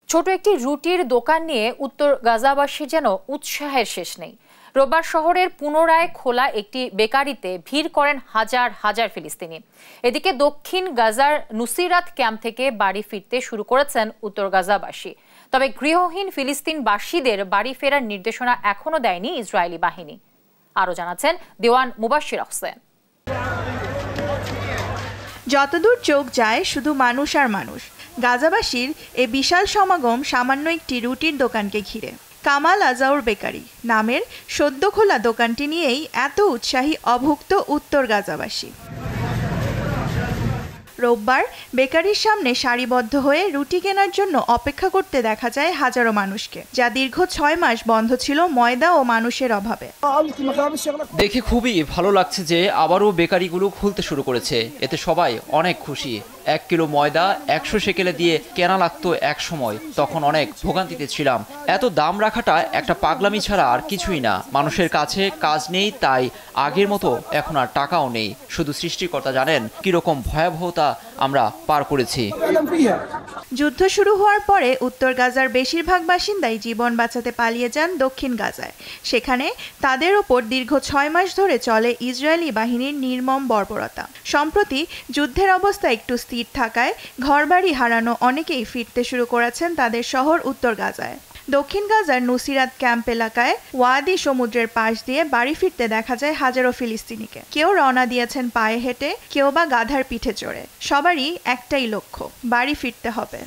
ছোট একটি রুটির দোকান নিয়ে উত্তর গাজাবাসীর যেন উৎসাহের শেষ নেই। রোববার শহরের পুনরায় খোলা একটি বেকারিতে ভিড় করেন হাজার হাজার ফিলিস্তিনি। এদিকে দক্ষিণ গাজার নুসিরাত ক্যাম্প থেকে বাড়ি ফিরতে শুরু করেছেন উত্তর গাজাবাসী। তবে গৃহহীন ফিলিস্তিনবাসীদের বাড়ি ফেরার নির্দেশনা এখনো দেয়নি ইসরায়েলি বাহিনী। আরও জানাচ্ছেন দেওয়ান মুবাশশির হোসেন। যতদূর চোখ যায় শুধু মানুষ আর মানুষ। গাজাবাসীর এ বিশাল সমাগম সামান্য একটি রুটির দোকানকে ঘিরে। কামাল আজাউর বেকারি নামের সদ্য খোলা দোকানটি নিয়েই এত উৎসাহী অভুক্ত উত্তর গাজাবাসী। রোববার বেকারির সামনে সারিবদ্ধ হয়ে রুটি কেনার জন্য অপেক্ষা করতে দেখা যায় হাজারো মানুষকে, যা দীর্ঘ 6 মাস বন্ধ ছিল ময়দা ও মানুষের অভাবে। দেখে খুবই ভালো লাগছে যে আবারও বেকারিগুলো খুলতে শুরু করেছে। এতে সবাই অনেক খুশি। 1 কিলো ময়দা 100 শেকেলে দিয়ে কেনা লাগতো এক সময়, তখন অনেক ভোগান্তিতে ছিলাম। এত দাম রাখাটা একটা পাগলামি ছাড়া আর কিছুই না। মানুষের কাছে কাজ নেই, তাই আগের মতো এখন আর টাকাও নেই। শুধু সৃষ্টিকর্তা জানেন কিরকম ভয়াবহতা আমরা পার করেছি। যুদ্ধ শুরু হওয়ার পরে উত্তর গাজার বেশিরভাগ বাসিন্দাই জীবন বাঁচাতে পালিয়ে যান দক্ষিণ গাজায়। সেখানে তাদের ওপর দীর্ঘ 6 মাস ধরে চলে ইসরায়েলি বাহিনীর নির্মম বর্বরতা। সম্প্রতি যুদ্ধের অবস্থা একটু স্থির থাকায় ঘরবাড়ি হারানো অনেকেই ফিরতে শুরু করেছেন তাদের শহর উত্তর গাজায়। দক্ষিণ গাজার নুসিরাত ক্যাম্প এলাকায় ওয়াদি সমুদ্রের পাশ দিয়ে বাড়ি ফিরতে দেখা যায় হাজারো ফিলিস্তিনিকে। কেউ রওনা দিয়েছেন পায়ে হেঁটে, কেউ বা গাধার পিঠে চড়ে। সবারই একটাই লক্ষ্য, বাড়ি ফিরতে হবে।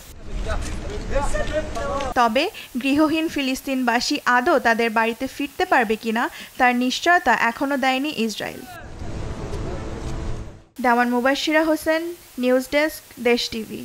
তবে গৃহহীন ফিলিস্তিনবাসী আদৌ তাদের বাড়িতে ফিরতে পারবে কিনা তার নিশ্চয়তা এখনো দেয়নি ইসরায়েল। দেওয়ান মুবাশশিরা হোসেন, নিউজ ডেস্ক, দেশ টিভি।